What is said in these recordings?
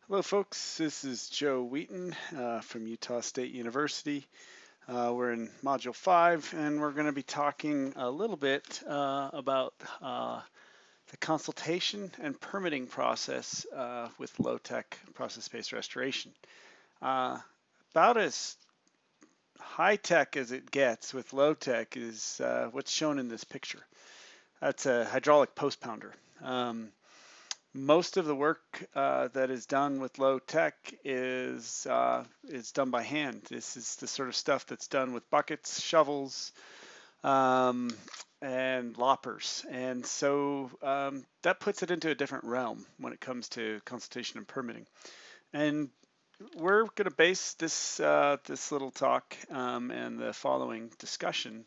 Hello, folks. This is Joe Wheaton from Utah State University. We're in Module 5, and we're going to be talking a little bit about the consultation and permitting process with low-tech process-based restoration. About as high-tech as it gets with low-tech is what's shown in this picture. That's a hydraulic post-pounder. Most of the work that is done with low tech is done by hand. This is the sort of stuff that's done with buckets, shovels, um, and loppers. And so that puts it into a different realm when it comes to consultation and permitting. And we're going to base this little talk and the following discussion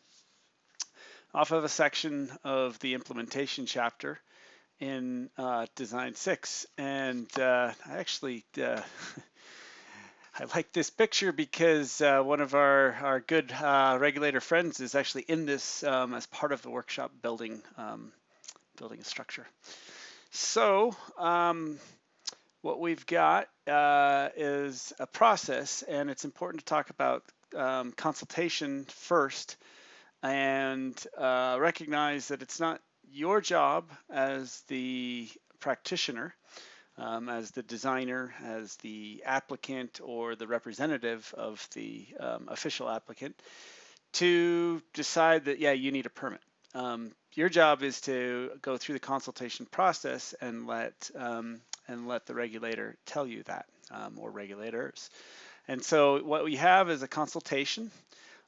off of a section of the implementation chapter in Design 6. And I actually I like this picture because one of our good regulator friends is actually in this as part of the workshop building a structure. So what we've got is a process, and it's important to talk about consultation first and recognize that it's not your job as the practitioner, as the designer, as the applicant, or the representative of the official applicant to decide that, yeah, you need a permit. Your job is to go through the consultation process and let the regulator tell you that, or regulators. And so what we have is a consultation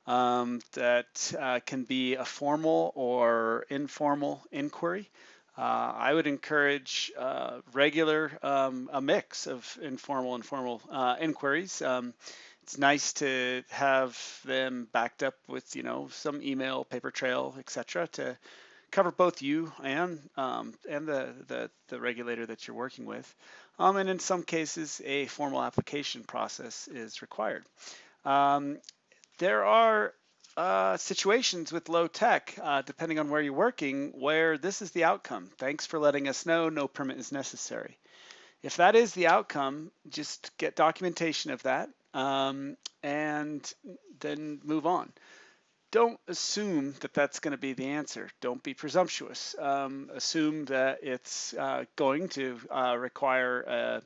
that can be a formal or informal inquiry. I would encourage a mix of informal and formal inquiries. It's nice to have them backed up with, some email, paper trail, etc., to cover both you and the regulator that you're working with. And in some cases, a formal application process is required. There are situations with low tech, depending on where you're working, where this is the outcome. Thanks for letting us know, no permit is necessary. If that is the outcome, just get documentation of that and then move on. Don't assume that that's going to be the answer. Don't be presumptuous. Assume that it's going to require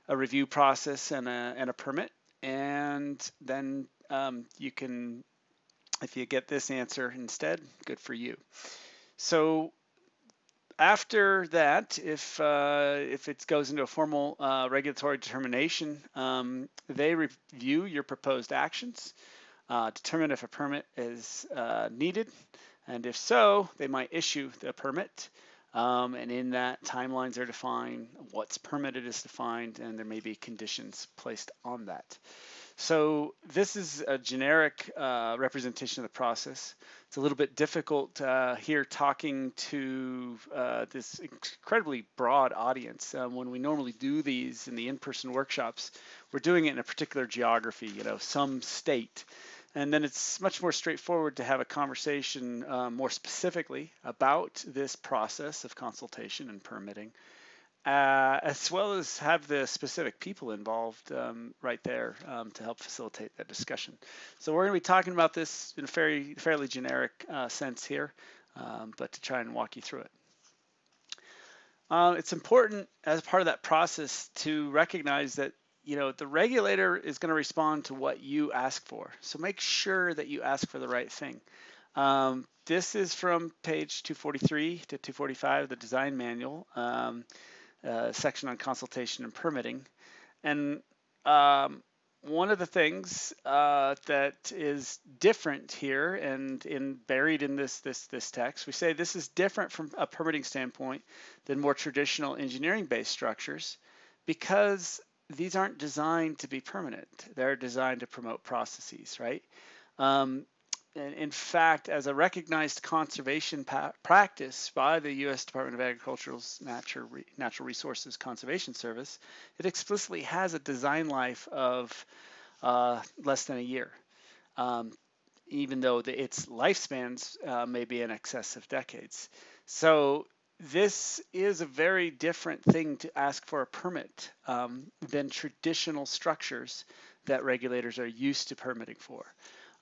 a review process and a permit, and then you can, if you get this answer instead, good for you. So after that, if it goes into a formal regulatory determination, they review your proposed actions, determine if a permit is needed, and if so, they might issue the permit. And in that, timelines are defined, what's permitted is defined, and there may be conditions placed on that. So this is a generic representation of the process. It's a little bit difficult here talking to this incredibly broad audience. When we normally do these in the in-person workshops, we're doing it in a particular geography, some state. And then it's much more straightforward to have a conversation more specifically about this process of consultation and permitting, as well as have the specific people involved right there to help facilitate that discussion. So we're going to be talking about this in a fairly generic sense here, but to try and walk you through it. It's important as part of that process to recognize that the regulator is going to respond to what you ask for. So make sure that you ask for the right thing. This is from page 243 to 245 of the design manual. Section on consultation and permitting. And one of the things that is different here and buried in this text, we say this is different from a permitting standpoint than more traditional engineering-based structures because these aren't designed to be permanent. They're designed to promote processes, right? In fact, as a recognized conservation practice by the U.S. Department of Agriculture's Natural Resources Conservation Service, it explicitly has a design life of less than a year, even though its lifespans may be in excess of decades. So This is a very different thing to ask for a permit than traditional structures that regulators are used to permitting for.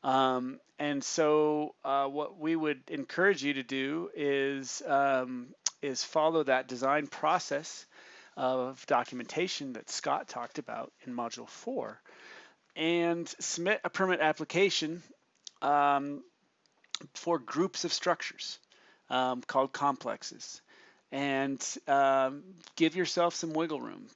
And so what we would encourage you to do is follow that design process of documentation that Scott talked about in Module 4 and submit a permit application um, for groups of structures called complexes. And give yourself some wiggle room.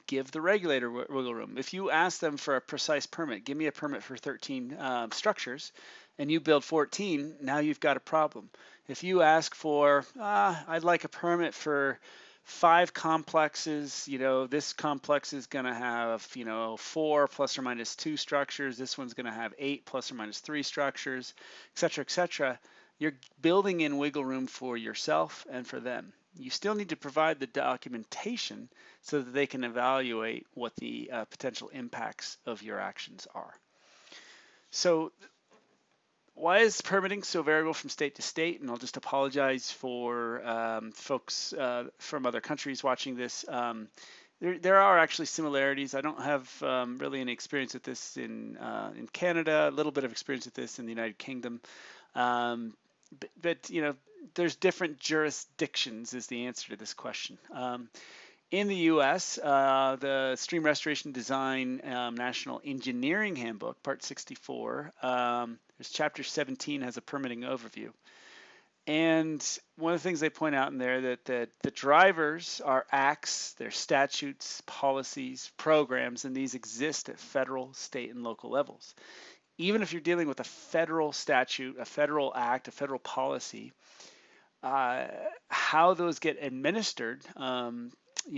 Give the regulator wiggle room. If you ask them for a precise permit, give me a permit for 13 structures, and you build 14, now you've got a problem. If you ask for, I'd like a permit for 5 complexes, this complex is going to have, 4 plus or minus 2 structures. This one's going to have 8 plus or minus 3 structures, et cetera, et cetera. You're building in wiggle room for yourself and for them. You still need to provide the documentation so that they can evaluate what the potential impacts of your actions are. So why is permitting so variable from state to state? And I'll just apologize for folks from other countries watching this. There are actually similarities. I don't have really any experience with this in Canada, a little bit of experience with this in the United Kingdom. But there's different jurisdictions is the answer to this question. In the U.S., the Stream Restoration Design National Engineering Handbook, Part 64, there's Chapter 17 has a permitting overview. And one of the things they point out in there that the drivers are acts, they're statutes, policies, programs, and these exist at federal, state, and local levels. Even if you're dealing with a federal statute, a federal act, a federal policy, how those get administered,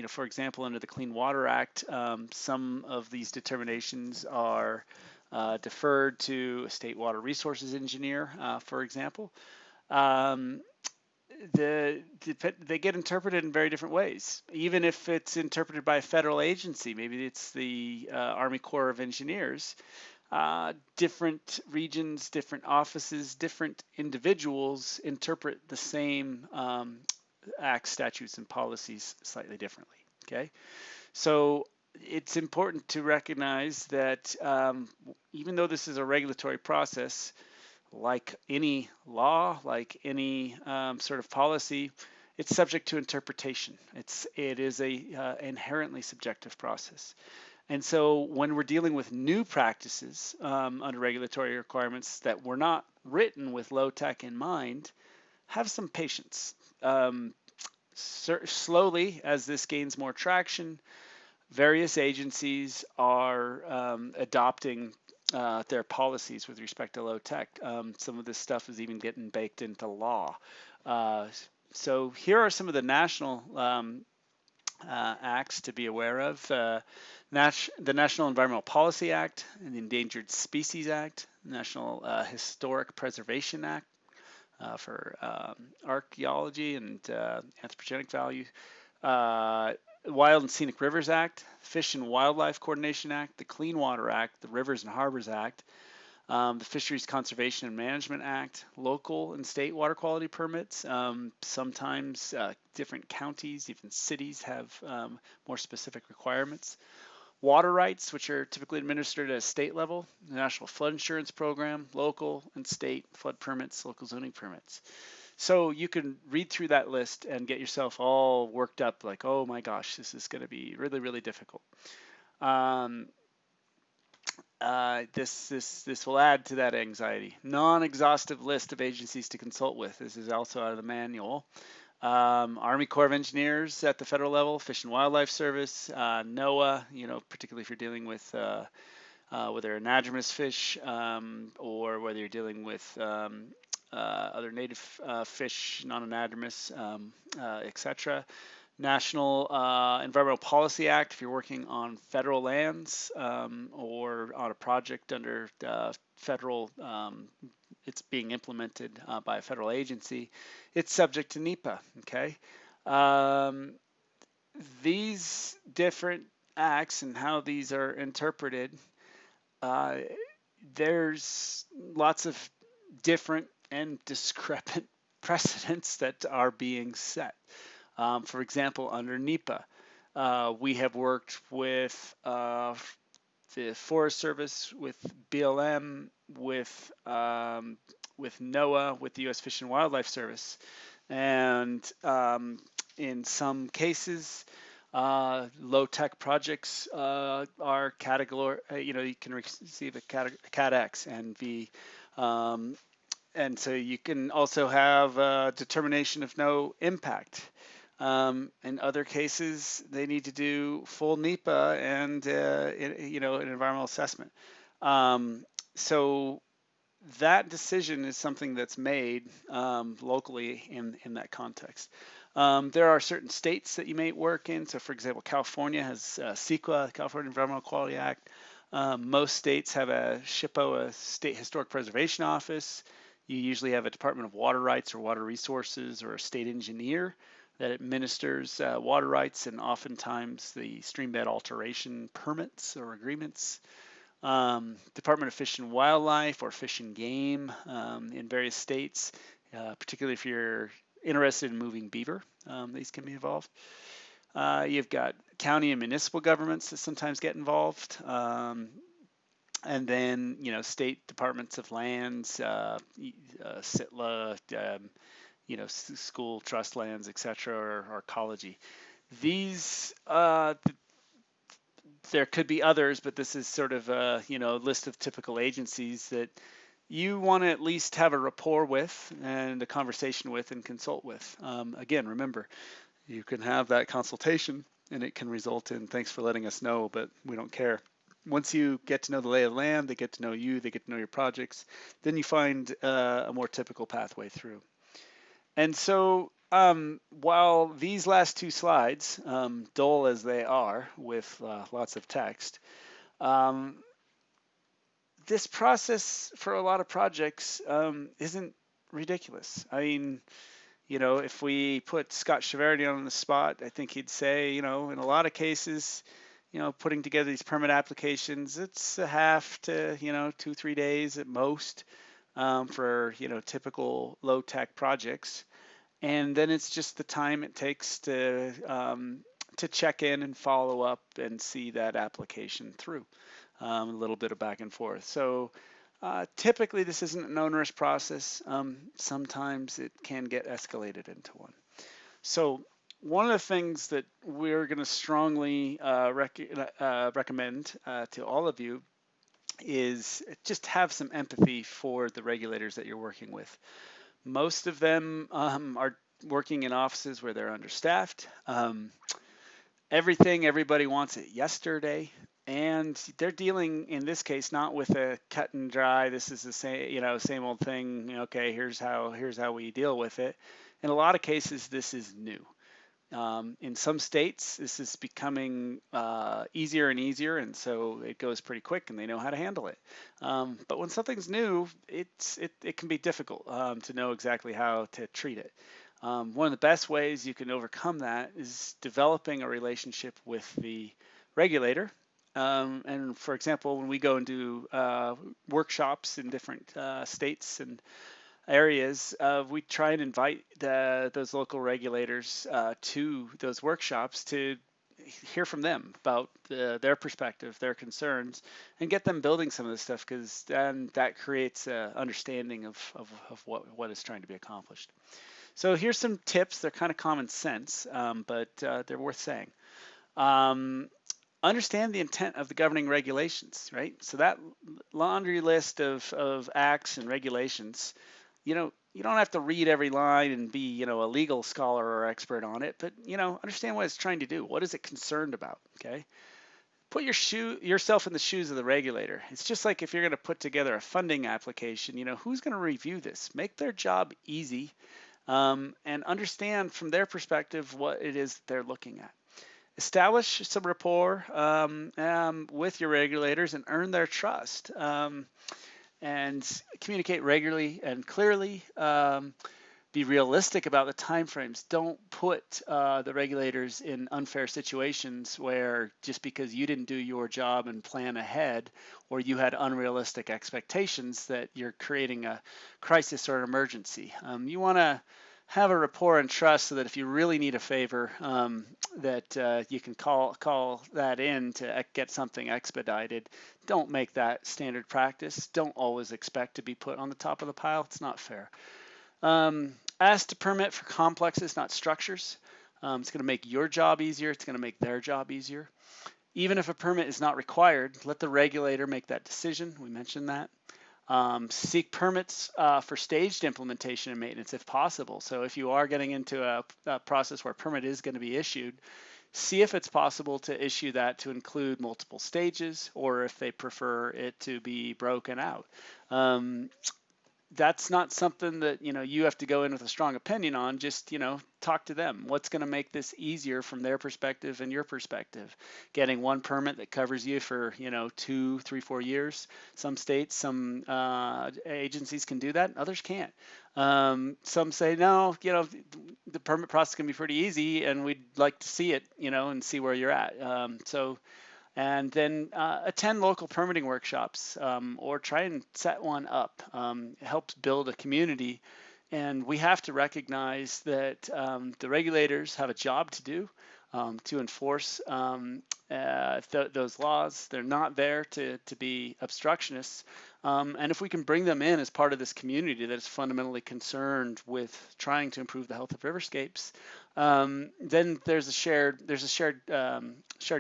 for example, under the Clean Water Act, some of these determinations are deferred to a state water resources engineer, for example. They get interpreted in very different ways, even if it's interpreted by a federal agency. Maybe it's the Army Corps of Engineers. Different regions, different offices, different individuals interpret the same acts, statutes, and policies slightly differently. Okay, so it's important to recognize that even though this is a regulatory process, like any law, like any sort of policy, it's subject to interpretation. It is a inherently subjective process. And so when we're dealing with new practices under regulatory requirements that were not written with low tech in mind, have some patience. Slowly, as this gains more traction, various agencies are adopting their policies with respect to low tech. Some of this stuff is even getting baked into law. So here are some of the national acts to be aware of. The National Environmental Policy Act, the Endangered Species Act, National Historic Preservation Act for archaeology and anthropogenic value, Wild and Scenic Rivers Act, Fish and Wildlife Coordination Act, the Clean Water Act, the Rivers and Harbors Act, the Fisheries Conservation and Management Act, local and state water quality permits. Sometimes different counties, even cities, have more specific requirements. Water rights, which are typically administered at a state level, the National Flood Insurance Program, local and state flood permits, local zoning permits. So you can read through that list and get yourself all worked up like, oh my gosh, this is going to be really, really difficult. This will add to that anxiety. Non-exhaustive list of agencies to consult with. This is also out of the manual. Army Corps of Engineers at the federal level, Fish and Wildlife Service, NOAA, particularly if you're dealing with whether anadromous fish or whether you're dealing with other native fish, non-anadromous, etc. National Environmental Policy Act if you're working on federal lands or on a project under federal, it's being implemented by a federal agency. It's subject to NEPA, okay? These different acts and how these are interpreted, there's lots of different and discrepant precedents that are being set. For example, under NEPA, we have worked with the Forest Service, with BLM, with NOAA, with the U.S. Fish and Wildlife Service, and in some cases, low-tech projects are category. You can receive a Cat X and be and so you can also have a determination of no impact. In other cases, they need to do full NEPA and an environmental assessment. So that decision is something that's made locally in that context. There are certain states that you may work in. So, for example, California has CEQA, California Environmental Quality Act. Most states have a SHPO, a State Historic Preservation Office. You usually have a Department of Water Rights or Water Resources or a state engineer that administers water rights and oftentimes the streambed alteration permits or agreements. Department of Fish and Wildlife or Fish and Game in various states, particularly if you're interested in moving beaver, these can be involved. You've got county and municipal governments that sometimes get involved. And then, state departments of lands, SITLA, school trust lands, etc., or ecology. These, there could be others, but this is sort of a, list of typical agencies that you want to at least have a rapport with and a conversation with and consult with. Again, remember, you can have that consultation and it can result in thanks for letting us know, but we don't care. Once you get to know the lay of the land, they get to know you, they get to know your projects, then you find a more typical pathway through. And so while these last two slides, dull as they are with lots of text, this process for a lot of projects isn't ridiculous. I mean, if we put Scott Cheverdy on the spot, I think he'd say, in a lot of cases, putting together these permit applications, it's a half to, 2-3 days at most for, typical low-tech projects. And then it's just the time it takes to check in and follow up and see that application through. A little bit of back and forth. So typically this isn't an onerous process. Sometimes it can get escalated into one. So one of the things that we're going to strongly recommend to all of you is just have some empathy for the regulators that you're working with. Most of them are working in offices where they're understaffed. Everybody wants it yesterday, and they're dealing in this case not with a cut and dry. This is the same old thing. Okay, here's how we deal with it. In a lot of cases, this is new. In some states, this is becoming easier and easier, and so it goes pretty quick, and they know how to handle it. But when something's new, it can be difficult to know exactly how to treat it. One of the best ways you can overcome that is developing a relationship with the regulator. And for example, when we go and do workshops in different states and areas, we try and invite those local regulators to those workshops to hear from them about their perspective, their concerns, and get them building some of this stuff, because then that creates an understanding of what is trying to be accomplished. So here's some tips. They're kind of common sense, but they're worth saying. Understand the intent of the governing regulations, right? So that laundry list of acts and regulations, you don't have to read every line and be, a legal scholar or expert on it, but, understand what it's trying to do. What is it concerned about, okay? Put yourself in the shoes of the regulator. It's just like if you're going to put together a funding application, who's going to review this? Make their job easy and understand from their perspective what it is that they're looking at. Establish some rapport with your regulators and earn their trust. And communicate regularly and clearly. be realistic about the timeframes. Don't put the regulators in unfair situations where just because you didn't do your job and plan ahead, or you had unrealistic expectations, that you're creating a crisis or an emergency. You want to have a rapport and trust so that if you really need a favor, that you can call that in to get something expedited. Don't make that standard practice. Don't always expect to be put on the top of the pile. It's not fair. Ask to permit for complexes, not structures. It's going to make your job easier. It's going to make their job easier. Even if a permit is not required, let the regulator make that decision. We mentioned that. Seek permits for staged implementation and maintenance if possible. So if you are getting into a process where a permit is going to be issued, see if it's possible to issue that to include multiple stages, or if they prefer it to be broken out. That's not something that you have to go in with a strong opinion on. Just talk to them. What's going to make this easier from their perspective and your perspective? Getting one permit that covers you for 2, 3, 4 years. Some states, some agencies can do that. Others can't. Some say no. The permit process can be pretty easy, and we'd like to see it. And see where you're at. And then attend local permitting workshops, or try and set one up. It helps build a community. And we have to recognize that the regulators have a job to do to enforce those laws. They're not there to be obstructionists. And if we can bring them in as part of this community that is fundamentally concerned with trying to improve the health of riverscapes, then there's a shared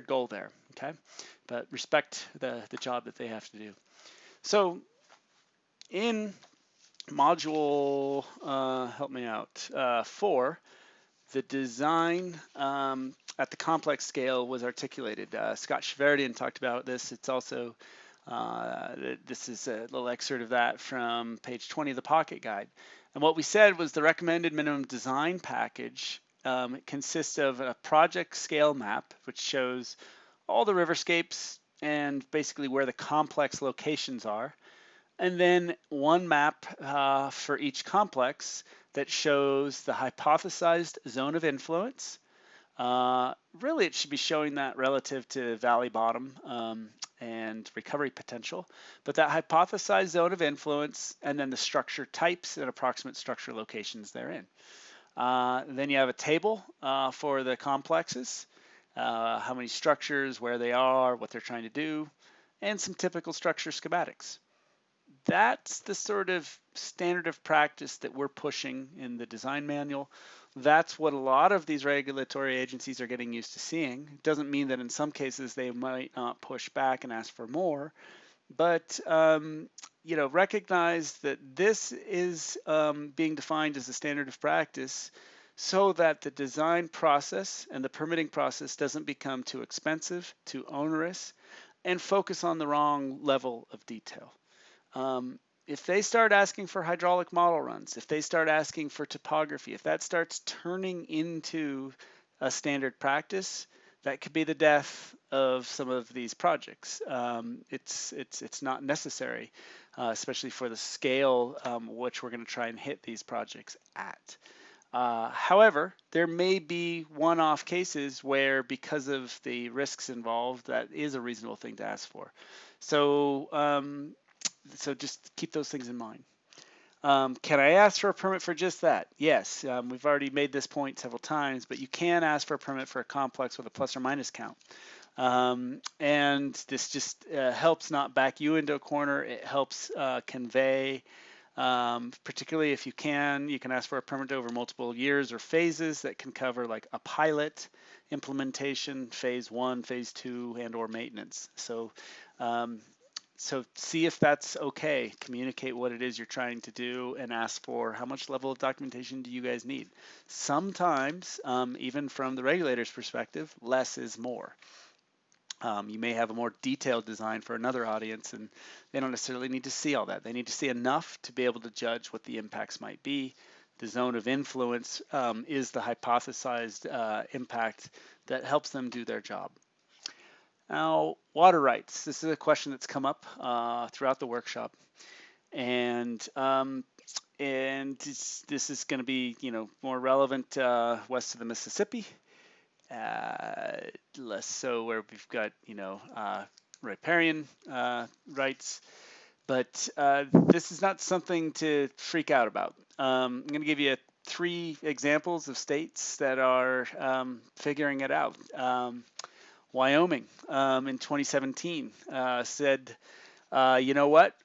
goal there. Okay, but respect the job that they have to do. So in module, help me out, 4, the design at the complex scale was articulated. Scott Shverdian talked about this. It's also, this is a little excerpt of that from page 20 of the Pocket Guide. And what we said was the recommended minimum design package consists of a project scale map, which shows all the riverscapes and basically where the complex locations are. And then one map for each complex that shows the hypothesized zone of influence. Really, it should be showing that relative to valley bottom and recovery potential. But that hypothesized zone of influence, and then the structure types and approximate structure locations therein. Then you have a table for the complexes. How many structures, where they are, what they're trying to do, and some typical structure schematics. That's the sort of standard of practice that we're pushing in the design manual. That's what a lot of these regulatory agencies are getting used to seeing. It doesn't mean that in some cases they might not push back and ask for more, but recognize that this is being defined as a standard of practice so that the design process and the permitting process doesn't become too expensive, too onerous, and focus on the wrong level of detail. If they start asking for hydraulic model runs, if they start asking for topography, if that starts turning into a standard practice, that could be the death of some of these projects. It's not necessary, especially for the scale which we're going to try and hit these projects at. However, there may be one-off cases where, because of the risks involved, that is a reasonable thing to ask for. So, so just keep those things in mind. Can I ask for a permit for just that? Yes, we've already made this point several times, but you can ask for a permit for a complex with a plus or minus count. And this just helps not back you into a corner. It helps convey. Particularly if you can ask for a permit over multiple years or phases that can cover like a pilot implementation, phase 1, phase 2, and or maintenance. So, so see if that's okay. Communicate what it is you're trying to do and ask for how much level of documentation do you guys need. Sometimes, even from the regulator's perspective, less is more. You may have a more detailed design for another audience, and they don't necessarily need to see all that. They need to see enough to be able to judge what the impacts might be. The zone of influence is the hypothesized impact that helps them do their job. Now, water rights. This is a question that's come up throughout the workshop. And And this is going to be, more relevant west of the Mississippi, less so where we've got, riparian rights. But this is not something to freak out about. I'm going to give you 3 examples of states that are figuring it out. Wyoming in 2017 said, you know what?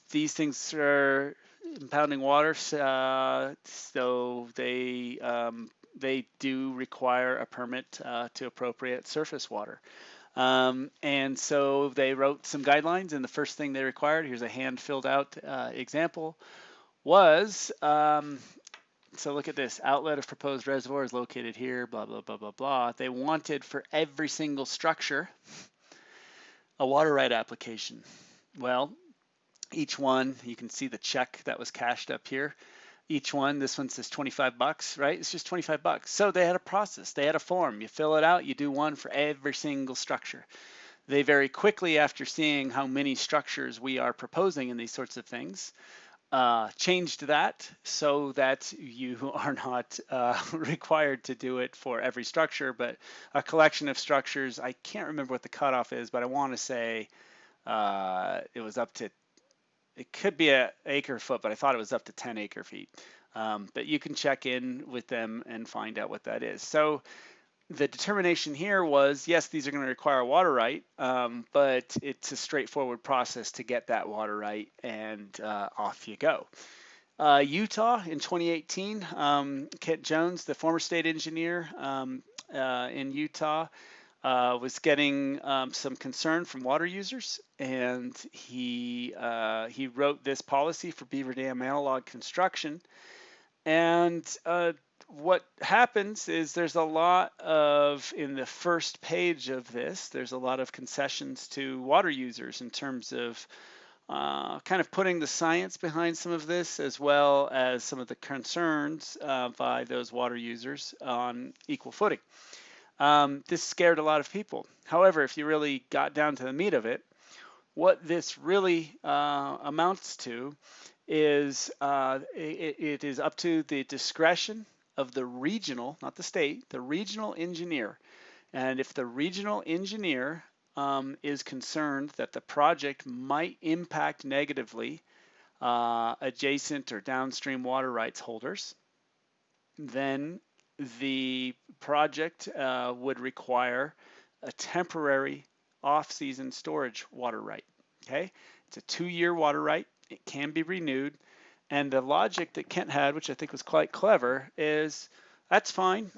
These things are impounding water, so they do require a permit to appropriate surface water. And so they wrote some guidelines, and the first thing they required, here's a hand filled out example, was so look at this, outlet of proposed reservoir is located here, blah, blah, blah, blah, blah. They wanted for every single structure a water right application. Well, each one, you can see the check that was cashed up here. Each one, this one says 25 bucks, right? It's just 25 bucks. So they had a process, they had a form. You fill it out, you do one for every single structure. They very quickly, after seeing how many structures we are proposing in these sorts of things, changed that so that you are not required to do it for every structure, but a collection of structures. I can't remember what the cutoff is, but I want to say it was up to, it could be an acre foot, but I thought it was up to 10 acre feet. But you can check in with them and find out what that is. So the determination here was, yes, these are going to require a water right, but it's a straightforward process to get that water right, and off you go. Utah in 2018, Kent Jones, the former state engineer in Utah, was getting some concern from water users, and he wrote this policy for beaver dam analog construction. And what happens is there's a lot of, in the first page of this, there's a lot of concessions to water users in terms of kind of putting the science behind some of this, as well as some of the concerns by those water users on equal footing. This scared a lot of people. However, if you really got down to the meat of it, what this really amounts to is it is up to the discretion of the regional, not the state, the regional engineer. And if the regional engineer is concerned that the project might impact negatively adjacent or downstream water rights holders, then the project would require a temporary off-season storage water right. Okay, it's a 2-year water right. It can be renewed, and the logic that Kent had, which I think was quite clever, is that's fine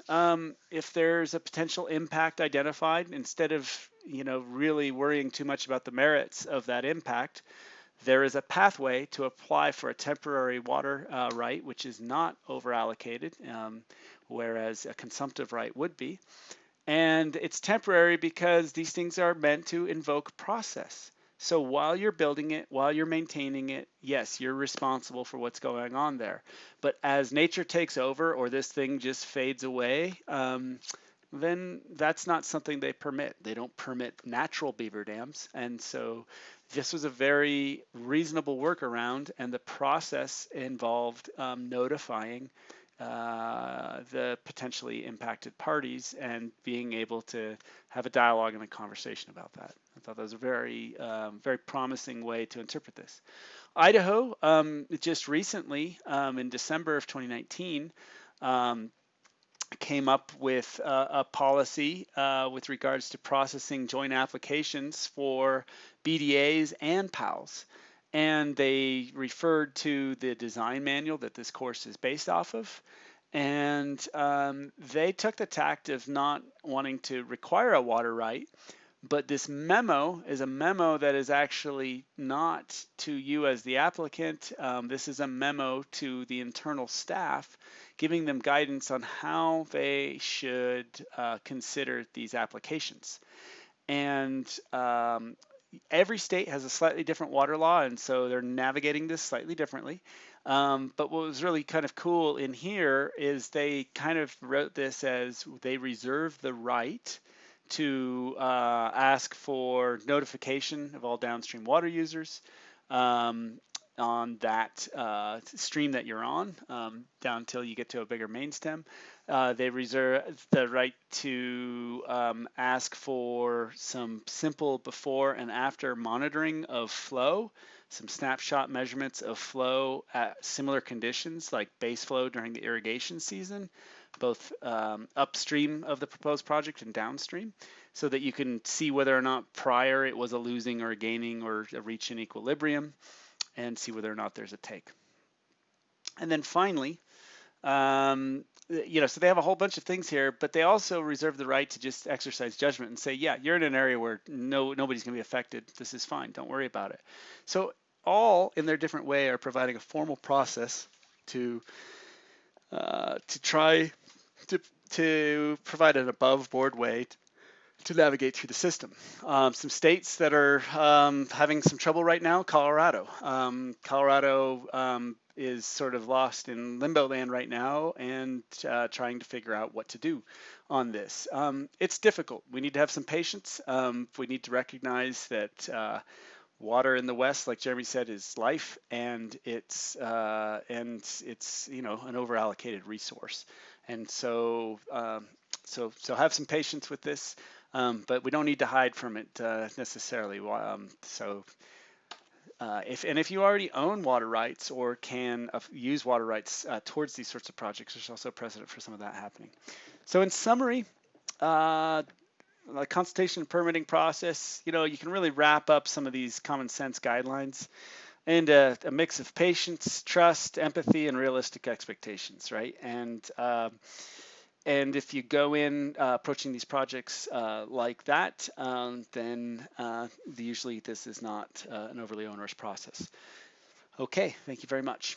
if there's a potential impact identified. Instead of really worrying too much about the merits of that impact, there is a pathway to apply for a temporary water right, which is not over allocated, whereas a consumptive right would be. And it's temporary because these things are meant to invoke process. So while you're building it, while you're maintaining it, yes, you're responsible for what's going on there. But as nature takes over or this thing just fades away, then that's not something they permit. They don't permit natural beaver dams. And so this was a very reasonable workaround, and the process involved notifying the potentially impacted parties and being able to have a dialogue and a conversation about that. I thought that was a very, very promising way to interpret this. Idaho, just recently, in December of 2019, came up with a policy with regards to processing joint applications for BDAs and PALs. And they referred to the design manual that this course is based off of. And they took the tact of not wanting to require a water right, but this memo is a memo that is actually not to you as the applicant. This is a memo to the internal staff, giving them guidance on how they should consider these applications. And every state has a slightly different water law, and so they're navigating this slightly differently. But what was really kind of cool in here is they kind of wrote this as they reserve the right to ask for notification of all downstream water users, that stream that you're on, down until you get to a bigger main stem. They reserve the right to ask for some simple before and after monitoring of flow, some snapshot measurements of flow at similar conditions like base flow during the irrigation season, both upstream of the proposed project and downstream, so that you can see whether or not prior it was a losing or a gaining or a reach in equilibrium, and see whether or not there's a take. And then finally, so they have a whole bunch of things here, but they also reserve the right to just exercise judgment and say, yeah, you're in an area where nobody's going to be affected. This is fine. Don't worry about it. So all in their different way are providing a formal process to try to provide an above board way to navigate through the system. Some states that are having some trouble right now: Colorado. Colorado is sort of lost in limbo land right now and trying to figure out what to do on this. It's difficult. We need to have some patience. We need to recognize that water in the West, like Jeremy said, is life, and it's an overallocated resource. And so have some patience with this. But we don't need to hide from it necessarily. If you already own water rights or can use water rights towards these sorts of projects, there's also a precedent for some of that happening. So in summary, the consultation and permitting process, you can really wrap up some of these common sense guidelines and a mix of patience, trust, empathy, and realistic expectations, right? And if you go in approaching these projects like that, then usually this is not an overly onerous process. Okay, thank you very much.